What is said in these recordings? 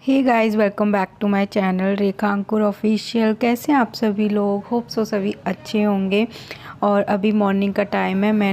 Hey guys, welcome back to my channel Rekha Ankur official. कैसे हैं आप सभी लोग? होप सो सभी अच्छे होंगे। और अभी मॉर्निंग का टाइम है, मैं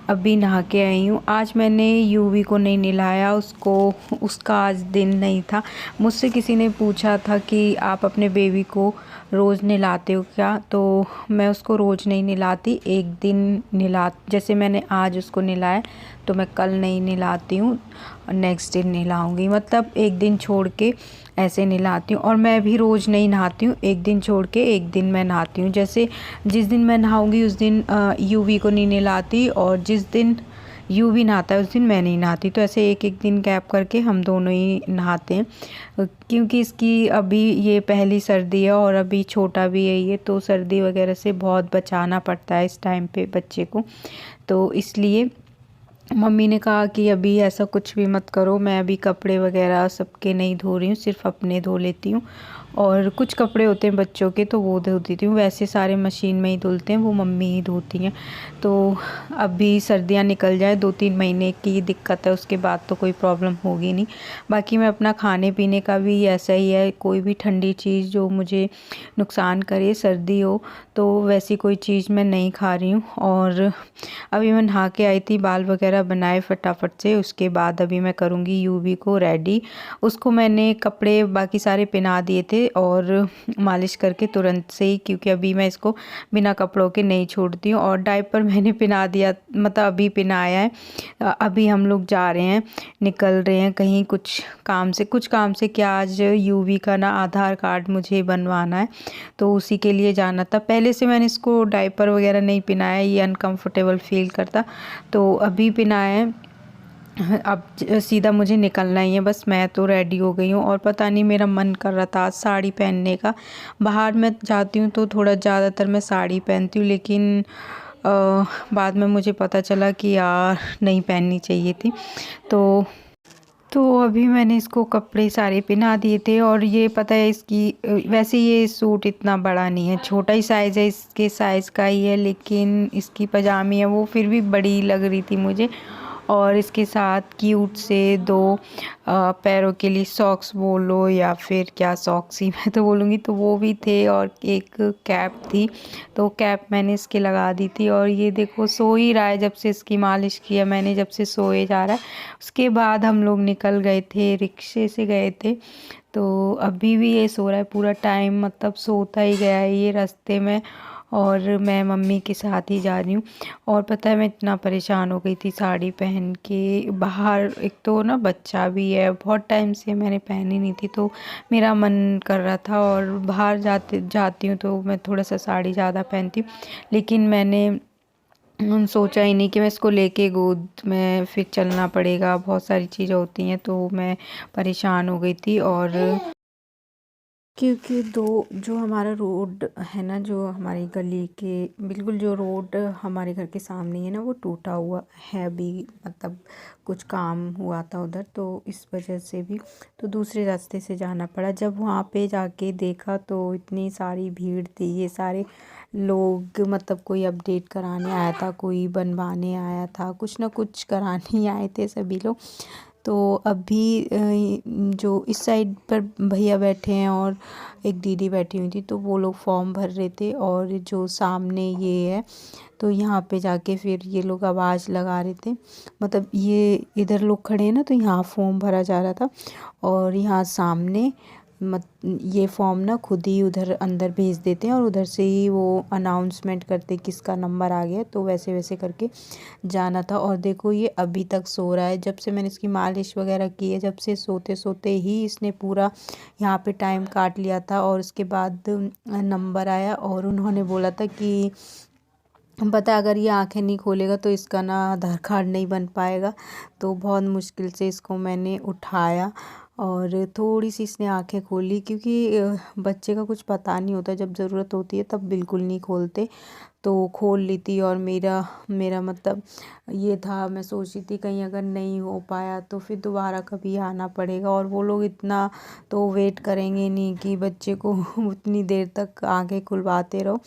अभी नहा के आई हूँ। आज मैंने यूवी को नहीं नहलाया, उसका आज दिन नहीं था। मुझसे किसी ने पूछा था कि आप अपने बेबी को रोज़ नहलाते हो क्या? तो मैं उसको रोज़ नहीं नहलाती, एक दिन जैसे मैंने आज उसको नहलाया तो मैं कल नहीं नहलाती हूँ, नेक्स्ट दिन नहलाऊँगी। मतलब एक दिन छोड़ के ऐसे नहलाती हूँ। और मैं भी रोज़ नहीं नहाती हूँ, एक दिन छोड़ के एक दिन मैं नहाती हूँ। जैसे जिस दिन मैं नहाऊँगी उस दिन यूवी को नहीं नहलाती, और जिस दिन यूवी नहाता है उस दिन मैं नहीं नहाती। तो ऐसे एक एक दिन गैप करके हम दोनों ही नहाते हैं, क्योंकि इसकी अभी ये पहली सर्दी है और अभी छोटा भी है ये, तो सर्दी वगैरह से बहुत बचाना पड़ता है इस टाइम पे बच्चे को। तो इसलिए मम्मी ने कहा कि अभी ऐसा कुछ भी मत करो। मैं अभी कपड़े वगैरह सबके नहीं धो रही हूँ, सिर्फ अपने धो लेती हूँ। और कुछ कपड़े होते हैं बच्चों के तो वो धो देती हूँ, वैसे सारे मशीन में ही धुलते हैं, वो मम्मी ही धोती हैं। तो अभी सर्दियाँ निकल जाए, 2-3 महीने की दिक्कत है, उसके बाद तो कोई प्रॉब्लम होगी नहीं। बाकी मैं अपना खाने पीने का भी ऐसा ही है, कोई भी ठंडी चीज़ जो मुझे नुकसान करे, सर्दी हो तो वैसी कोई चीज़ मैं नहीं खा रही हूँ। और अभी मैं नहा के आई थी, बाल वगैरह बनाए फटाफट से, उसके बाद अभी मैं करूँगी यूवी को रेडी। उसको मैंने कपड़े बाकी सारे पहना दिए थे और मालिश करके तुरंत से ही, क्योंकि अभी मैं इसको बिना कपड़ों के नहीं छोड़ती हूँ। और डायपर मैंने पहना दिया, मतलब अभी पहनाया है। अभी हम लोग जा रहे हैं, निकल रहे हैं कहीं कुछ काम से क्या, आज यूवी का ना आधार कार्ड मुझे बनवाना है, तो उसी के लिए जाना था। पहले से मैंने इसको डायपर वगैरह नहीं पहनाया, ये अनकंफर्टेबल फील करता, तो अभी पहनाया है। अब सीधा मुझे निकलना ही है, बस मैं तो रेडी हो गई हूँ। और पता नहीं मेरा मन कर रहा था आज साड़ी पहनने का। बाहर मैं जाती हूँ तो थोड़ा ज़्यादातर मैं साड़ी पहनती हूँ, लेकिन बाद में मुझे पता चला कि यार नहीं पहननी चाहिए थी। तो अभी मैंने इसको कपड़े सारे पहना दिए थे। और ये पता है इसकी वैसे ये सूट इतना बड़ा नहीं है, छोटा ही साइज़ है, इसके साइज़ का ही है, लेकिन इसकी पजामी है वो फिर भी बड़ी लग रही थी मुझे। और इसके साथ क्यूट से दो पैरों के लिए सॉक्स बोलो या फिर क्या, सॉक्स ही मैं तो बोलूँगी, तो वो भी थे। और एक कैप थी, तो कैप मैंने इसके लगा दी थी। और ये देखो सो ही रहा है, जब से इसकी मालिश किया मैंने, जब से सोए जा रहा है। उसके बाद हम लोग निकल गए थे, रिक्शे से गए थे, तो अभी भी ये सो रहा है पूरा टाइम, मतलब सोता ही गया है ये रास्ते में। और मैं मम्मी के साथ ही जा रही हूँ। और पता है मैं इतना परेशान हो गई थी साड़ी पहन के बाहर, एक तो ना बच्चा भी है, बहुत टाइम से मैंने पहनी नहीं थी, तो मेरा मन कर रहा था। और बाहर जाती हूँ तो मैं थोड़ा सा साड़ी ज़्यादा पहनती हूँ, लेकिन मैंने सोचा ही नहीं कि मैं इसको लेके गोद में फिर चलना पड़ेगा, बहुत सारी चीज़ें होती हैं, तो मैं परेशान हो गई थी। और क्योंकि दो जो हमारा रोड है ना, जो हमारी गली के बिल्कुल जो रोड हमारे घर के सामने है ना, वो टूटा हुआ है अभी, मतलब कुछ काम हुआ था उधर, तो इस वजह से भी तो दूसरे रास्ते से जाना पड़ा। जब वहाँ पे जाके देखा तो इतनी सारी भीड़ थी, ये सारे लोग, मतलब कोई अपडेट कराने आया था, कोई बनवाने आया था, कुछ ना कुछ कराने ही आए थे सभी लोग। तो अभी जो इस साइड पर भैया बैठे हैं और एक दीदी बैठी हुई थी, तो वो लोग फॉर्म भर रहे थे। और जो सामने ये है, तो यहाँ पे जाके फिर ये लोग आवाज़ लगा रहे थे, मतलब ये इधर लोग खड़े हैं ना, तो यहाँ फॉर्म भरा जा रहा था। और यहाँ सामने मत ये फॉर्म ना खुद ही उधर अंदर भेज देते हैं, और उधर से ही वो अनाउंसमेंट करते किसका नंबर आ गया, तो वैसे वैसे करके जाना था। और देखो ये अभी तक सो रहा है, जब से मैंने इसकी मालिश वगैरह की है, जब से सोते सोते ही इसने पूरा यहाँ पे टाइम काट लिया था। और उसके बाद नंबर आया और उन्होंने बोला था कि पता है अगर ये आंखें नहीं खोलेगा तो इसका ना आधार कार्ड नहीं बन पाएगा। तो बहुत मुश्किल से इसको मैंने उठाया और थोड़ी सी इसने आंखें खोली, क्योंकि बच्चे का कुछ पता नहीं होता, जब ज़रूरत होती है तब बिल्कुल नहीं खोलते, तो खोल ली थी। और मेरा मेरा मतलब ये था, मैं सोच रही थी कहीं अगर नहीं हो पाया तो फिर दोबारा कभी आना पड़ेगा, और वो लोग इतना तो वेट करेंगे नहीं कि बच्चे को उतनी देर तक आंखें खुलवाते रहो।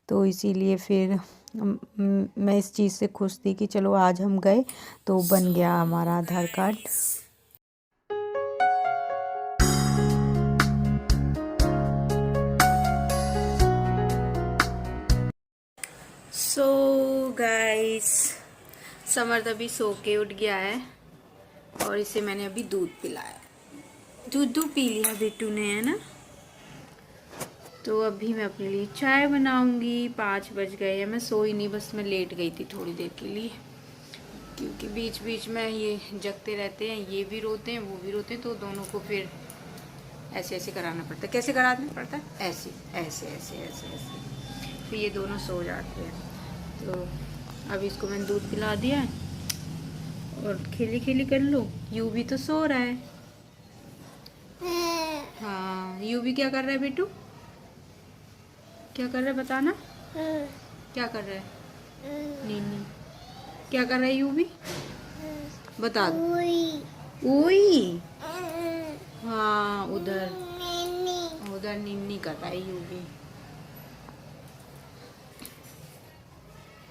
तो इसीलिए फिर मैं इस चीज़ से खुश थी कि चलो आज हम गए तो बन गया हमारा आधार कार्ड। सो गाइस, समर्थ अभी सो के उठ गया है और इसे मैंने अभी दूध पिलाया। दूध पी लिया बिट्टू ने, है ना। तो अभी मैं अपने लिए चाय बनाऊंगी। 5 बज गए हैं। मैं सोई नहीं, बस मैं लेट गई थी थोड़ी देर के लिए, क्योंकि बीच बीच में ये जगते रहते हैं, ये भी रोते हैं वो भी रोते हैं, तो दोनों को फिर ऐसे ऐसे कराना पड़ता है। कैसे कराना पड़ता है? ऐसे ऐसे ऐसे ऐसे ऐसे, फिर ये दोनों सो जाते हैं। तो अभी इसको मैंने दूध पिला दिया है और खेली खेली कर लो। यू भी तो सो रहा है। हाँ, यू भी क्या कर रहा है बेटू? क्या कर रहा है बताना? क्या कर रहा है? नीनी क्या कर रहा है? यू भी बता दो। ओई, हाँ, उधर उधर नीनी कर रहा है यू भी।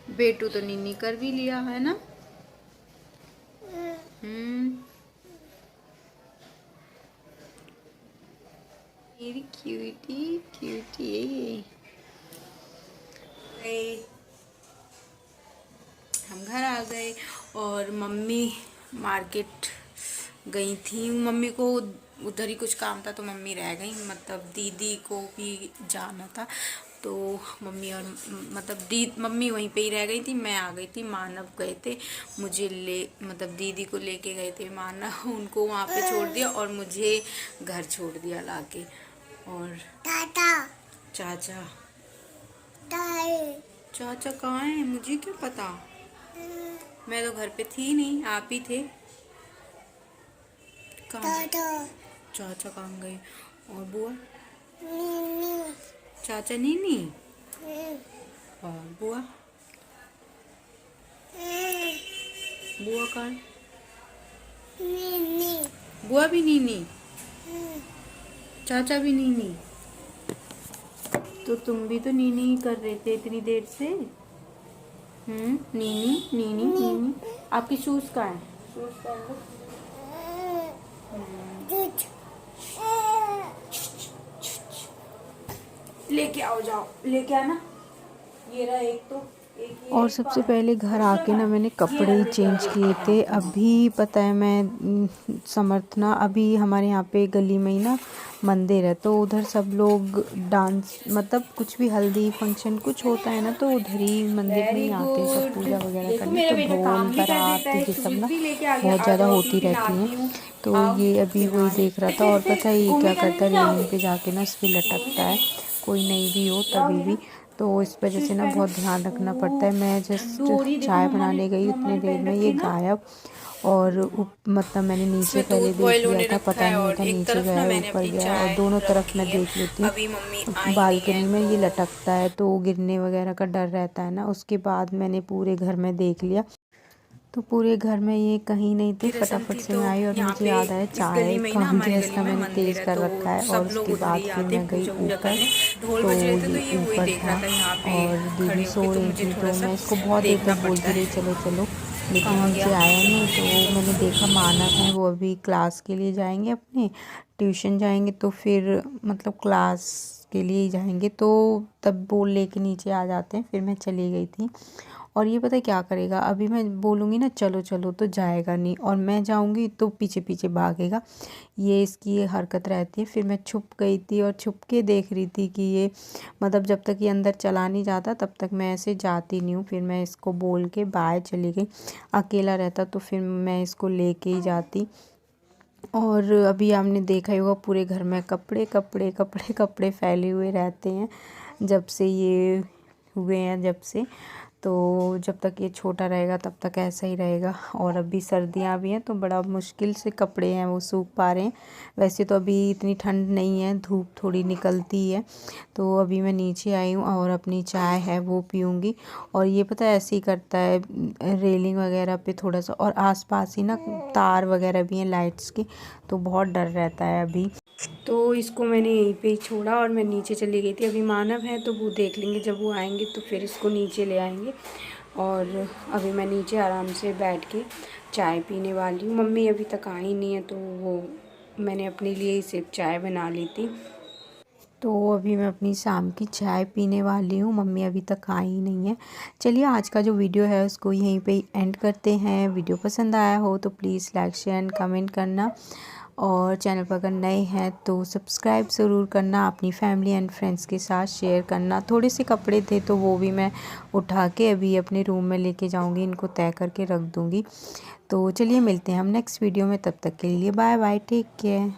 बेटू तो नीनी कर भी लिया है ना। मेरी क्यूटी क्यूटी है ये। हम घर आ गए और मम्मी मार्केट गई थी। मम्मी को उधर ही कुछ काम था तो मम्मी रह गई, मतलब दीदी को भी जाना था तो मम्मी और मम्मी वहीं पे ही रह गई थी। मैं आ गई थी। मानव गए थे मुझे मतलब दीदी को लेके गए थे मानव, उनको वहाँ पे छोड़ दिया और मुझे घर छोड़ दिया लाके। और चाचा चाचा कहाँ है? मुझे क्या पता, मैं तो घर पे थी नहीं, आप ही थे। कहाँ चाचा कहाँ गए? और बुआ? चाचा नीनी और बुआ? बुआ कहाँ? बुआ भी नीनी, चाचा भी नीनी। तो तुम भी तो नीनी ही कर रहे थे इतनी देर से। नीनी नीनी नीनी। आपकी शूज कहाँ है? शूज पहन लो। लेके आओ, जाओ लेके आना। ये रहा एक तो और सबसे पहले घर आके ना मैंने कपड़े ही चेंज किए थे। अभी पता है मैं समर्थना, अभी हमारे यहाँ पे गली में ही ना मंदिर है, तो उधर सब लोग डांस, मतलब कुछ भी हल्दी फंक्शन कुछ होता है ना, तो उधर ही मंदिर में ही आते हैं सब पूजा वगैरह करने। तो ढोल बारात ये सब ना बहुत ज़्यादा होती रहती हैं। तो ये अभी वही देख रहा था। और पता है ये क्या करता है, रेलिंग पे जाके ना उस पर लटकता है, कोई नहीं भी हो तभी भी। तो इस वजह से ना बहुत ध्यान रखना पड़ता है। मैं जस्ट चाय बनाने गई उतनी देर में ये गायब। और मतलब मैंने नीचे पहले देख लिया था, पता नहीं था नीचे गया है ऊपर गया है, और दोनों तरफ मैं देख लेती हूँ। बालकनी में ये लटकता है तो गिरने वगैरह का डर रहता है ना। उसके बाद मैंने पूरे घर में देख लिया, तो पूरे घर में ये कहीं नहीं थे। फटाफट से मैं आई और मुझे याद आया चाय का गैस का मैंने तेज़ कर रखा है। और उसके बाद फिर मैं गई ऊपर, तो ये ऊपर था और दीदी सो रही थी, तो मैं इसको बहुत देर तक बोलती रही चलो चलो, लेकिन नीचे आया नहीं। तो मैंने देखा मानव है वो अभी क्लास के लिए जाएंगे, अपने ट्यूशन जाएंगे, तो फिर मतलब क्लास के लिए ही जाएंगे, तो तब बोल लेके नीचे आ जाते हैं। फिर मैं चली गई थी। और ये पता है क्या करेगा, अभी मैं बोलूँगी ना चलो चलो तो जाएगा नहीं, और मैं जाऊँगी तो पीछे पीछे भागेगा। ये इसकी ये हरकत रहती है। फिर मैं छुप गई थी और छुप के देख रही थी कि ये मतलब जब तक ये अंदर चला नहीं जाता तब तक मैं ऐसे जाती नहीं हूँ। फिर मैं इसको बोल के बाहर चली गई। अकेला रहता तो फिर मैं इसको लेके ही जाती। और अभी आपने देखा ही होगा पूरे घर में कपड़े कपड़े कपड़े कपड़े फैले हुए रहते हैं जब से ये हुए हैं, जब से। तो जब तक ये छोटा रहेगा तब तक ऐसा ही रहेगा। और अभी सर्दियाँ भी हैं तो बड़ा मुश्किल से कपड़े हैं वो सूख पा रहे हैं। वैसे तो अभी इतनी ठंड नहीं है, धूप थोड़ी निकलती है। तो अभी मैं नीचे आई हूँ और अपनी चाय है वो पीऊँगी। और ये पता है ऐसे ही करता है, रेलिंग वगैरह पे थोड़ा सा, और आसपास ही ना तार वगैरह भी हैं लाइट्स के, तो बहुत डर रहता है अभी। तो इसको मैंने यहीं पे ही छोड़ा और मैं नीचे चली गई थी। अभी मानव है तो वो देख लेंगे, जब वो आएंगे तो फिर इसको नीचे ले आएंगे। और अभी मैं नीचे आराम से बैठ के चाय पीने वाली हूँ। मम्मी अभी तक आई नहीं है तो वो मैंने अपने लिए ही सिर्फ चाय बना ली थी। तो अभी मैं अपनी शाम की चाय पीने वाली हूँ। मम्मी अभी तक आई ही नहीं है। चलिए आज का जो वीडियो है उसको यहीं पे एंड करते हैं। वीडियो पसंद आया हो तो please like share and comment करना, और चैनल पर अगर नए हैं तो सब्सक्राइब ज़रूर करना। अपनी फैमिली एंड फ्रेंड्स के साथ शेयर करना। थोड़े से कपड़े थे तो वो भी मैं उठा के अभी अपने रूम में लेके जाऊँगी, इनको तय करके रख दूँगी। तो चलिए मिलते हैं हम नेक्स्ट वीडियो में, तब तक के लिए बाय बाय, टेक केयर।